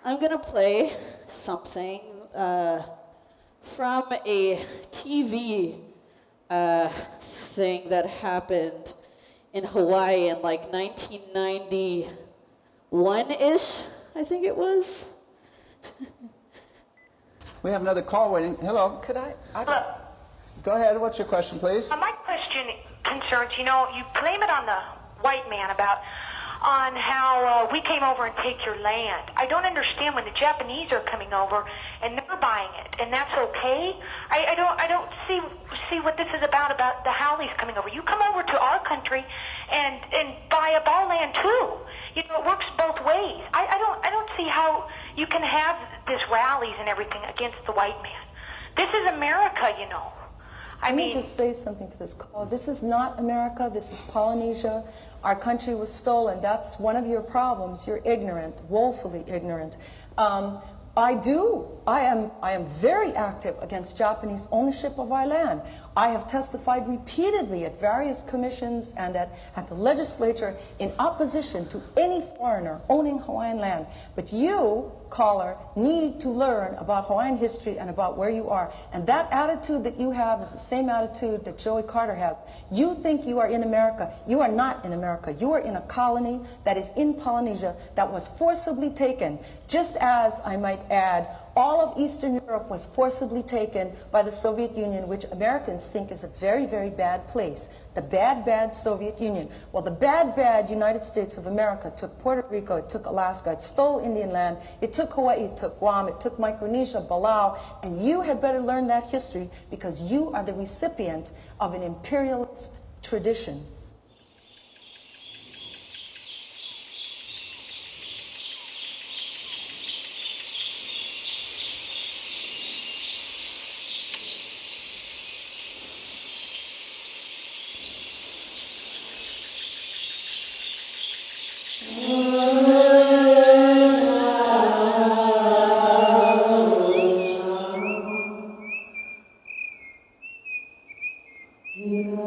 I'm gonna play something from a TV thing that happened in Hawaii in like 1991-ish, I think it was. We have another call waiting. Hello. Hello. Go ahead. What's your question, please? My question concerns, you blame it on the white man on how we came over and take your land. I don't understand when the Japanese are coming over and they're buying it, and that's okay. I don't see what this is about the Howleys coming over. You come over to our country and buy up our land too. It works both ways. I don't see how you can have this rallies and everything against the white man. This is America, Let me just say something to this call. This is not America. This is Polynesia. Our country was stolen. That's one of your problems. You're ignorant, woefully ignorant. I am very active against Japanese ownership of our land. I have testified repeatedly at various commissions and at the legislature in opposition to any foreigner owning Hawaiian land. But you, caller, need to learn about Hawaiian history and about where you are. And that attitude that you have is the same attitude that Joey Carter has. You think you are in America. You are not in America. You are in a colony that is in Polynesia that was forcibly taken, just as, I might add, all of Eastern Europe was forcibly taken by the Soviet Union, which Americans think is a very, very bad place. The bad, bad Soviet Union. Well, the bad, bad United States of America took Puerto Rico, it took Alaska, it stole Indian land, it took Hawaii, it took Guam, it took Micronesia, Palau, and you had better learn that history because you are the recipient of an imperialist tradition. You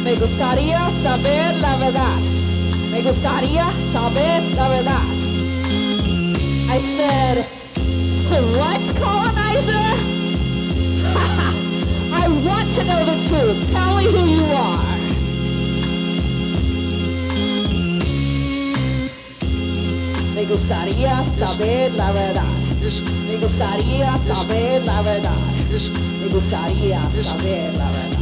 Me gustaría saber la verdad. Me gustaría saber la verdad. I said, what, colonizer? I want to know the truth. Tell me who you are. Me gustaría saber la verdad. Me gustaría saber la verdad. Me gustaría saber la verdad.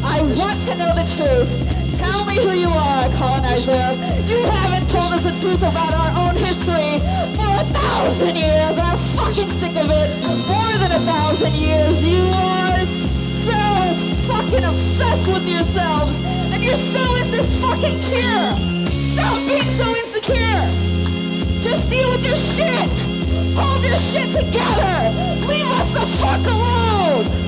I want to know the truth. Tell me who you are, colonizer. You haven't told us the truth about our own history for 1,000 years. I'm fucking sick of it. More than 1,000 years. You are so fucking obsessed with yourselves. And you're so insecure. Stop being so insecure. Just deal with your shit. Hold your shit together. Leave us the fuck alone.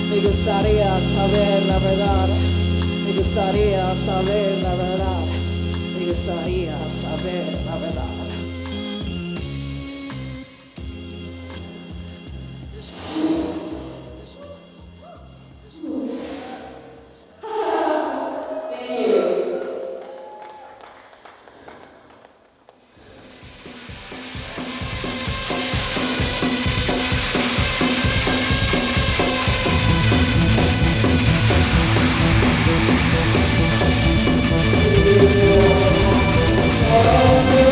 Me gustaría saber la verdad. Me gustaría saber la verdad. Me gustaría saber la verdad. Oh,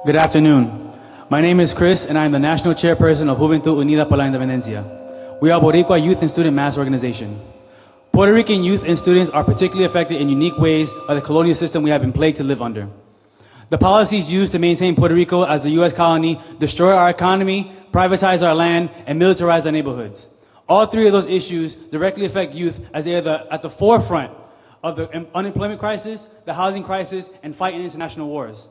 Good afternoon. My name is Chris, and I am the National Chairperson of Juventud Unida por la Independencia. We are Boricua Youth and Student Mass Organization. Puerto Rican youth and students are particularly affected in unique ways by the colonial system we have been plagued to live under. The policies used to maintain Puerto Rico as the U.S. colony destroy our economy, privatize our land, and militarize our neighborhoods. All three of those issues directly affect youth as they are at the forefront of the unemployment crisis, the housing crisis, and fighting international wars.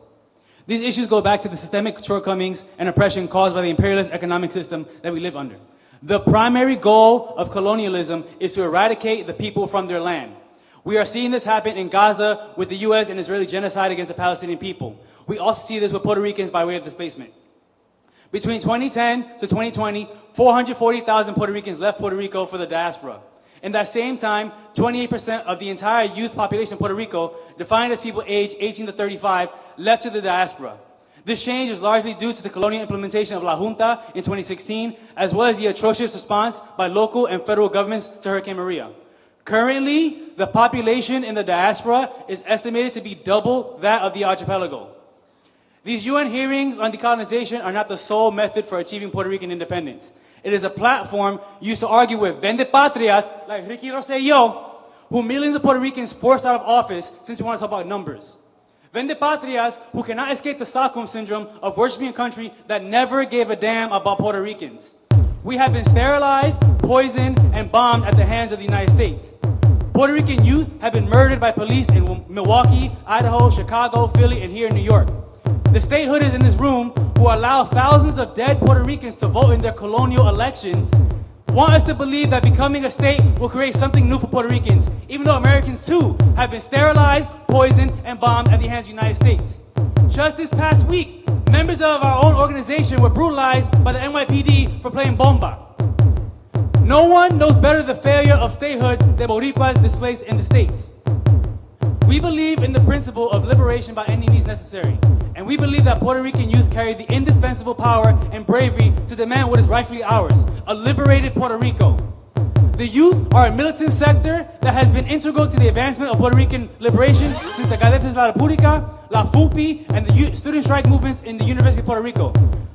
These issues go back to the systemic shortcomings and oppression caused by the imperialist economic system that we live under. The primary goal of colonialism is to eradicate the people from their land. We are seeing this happen in Gaza with the U.S. and Israeli genocide against the Palestinian people. We also see this with Puerto Ricans by way of displacement. Between 2010 to 2020, 440,000 Puerto Ricans left Puerto Rico for the diaspora. In that same time, 28% of the entire youth population of Puerto Rico, defined as people aged 18 to 35, left to the diaspora. This change is largely due to the colonial implementation of La Junta in 2016, as well as the atrocious response by local and federal governments to Hurricane Maria. Currently, the population in the diaspora is estimated to be double that of the archipelago. These UN hearings on decolonization are not the sole method for achieving Puerto Rican independence. It is a platform used to argue with Vende Patrias, like Ricky Rosselló, who millions of Puerto Ricans forced out of office since we want to talk about numbers. Vende Patrias, who cannot escape the Stockholm syndrome of worshiping a country that never gave a damn about Puerto Ricans. We have been sterilized, poisoned, and bombed at the hands of the United States. Puerto Rican youth have been murdered by police in Milwaukee, Idaho, Chicago, Philly, and here in New York. The statehooders in this room, who allow thousands of dead Puerto Ricans to vote in their colonial elections, want us to believe that becoming a state will create something new for Puerto Ricans, even though Americans too have been sterilized, poisoned, and bombed at the hands of the United States. Just this past week, members of our own organization were brutalized by the NYPD for playing bomba. No one knows better the failure of statehood than Boricuas displaced in the States. We believe in the principle of liberation by any means necessary, and we believe that Puerto Rican youth carry the indispensable power and bravery to demand what is rightfully ours, a liberated Puerto Rico. The youth are a militant sector that has been integral to the advancement of Puerto Rican liberation since the Cadetes de la República, la FUPI, and the student strike movements in the University of Puerto Rico.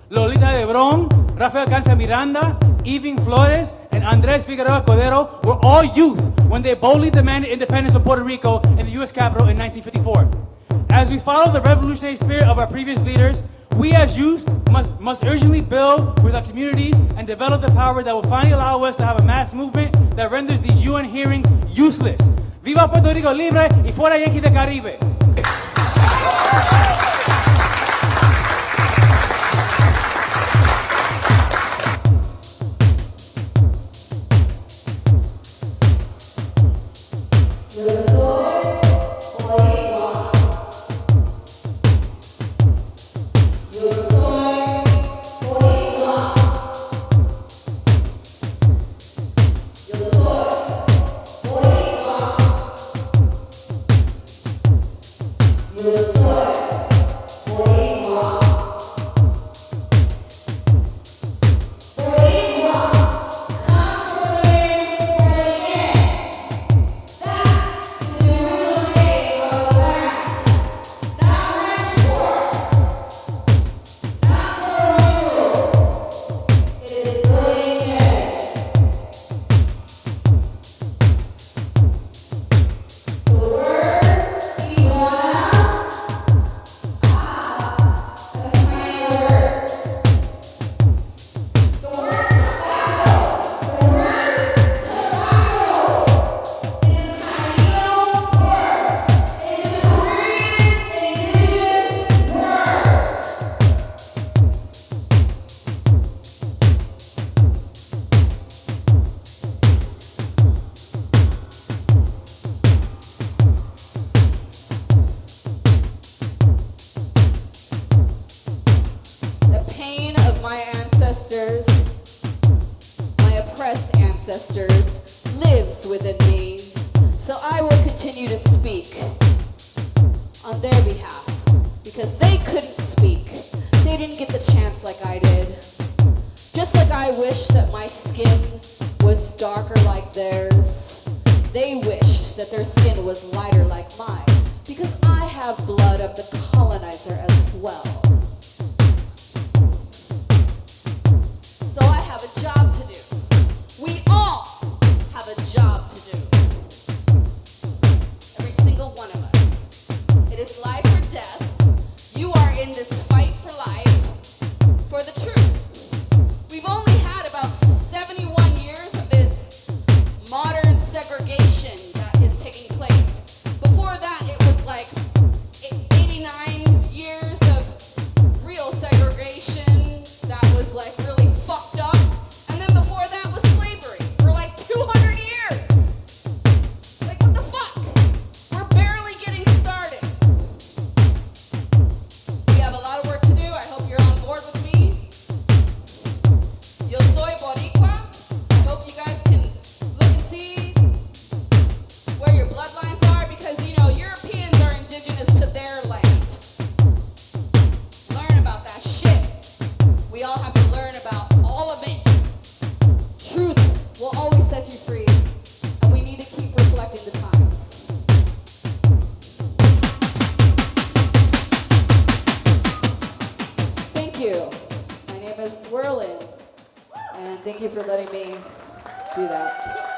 Lolita Lebrón, Rafael Canza Miranda, Eving Flores, and Andres Figueroa Cordero were all youth when they boldly demanded independence of Puerto Rico in the U.S. Capitol in 1954. As we follow the revolutionary spirit of our previous leaders, we as youth must urgently build with our communities and develop the power that will finally allow us to have a mass movement that renders these UN hearings useless. Viva Puerto Rico libre y fuera Yankee de Caribe. lives within me, so I will continue to speak on their behalf, because they couldn't speak. They didn't get the chance like I did. Just like I wish that my skin was darker like theirs, they wished that their skin was lighter like mine, because I have blood of the colonizer as well. segregation that is taking place. Before that, it was like 89 years of real segregation that was like really fucked up. And then before that was slavery for like 200 years. Like, what the fuck? We're barely getting started. We have a lot of work to do. I hope you're on board with me. Yo soy Boricua. I hope you guys can look and see where your bloodlines are, because, you know, Europeans are indigenous to their land. Learn about that shit. We all have to learn about all of it. Truth will always set you free, and we need to keep reflecting the times. Thank you. My name is Whirlynn, and thank you for letting me do that.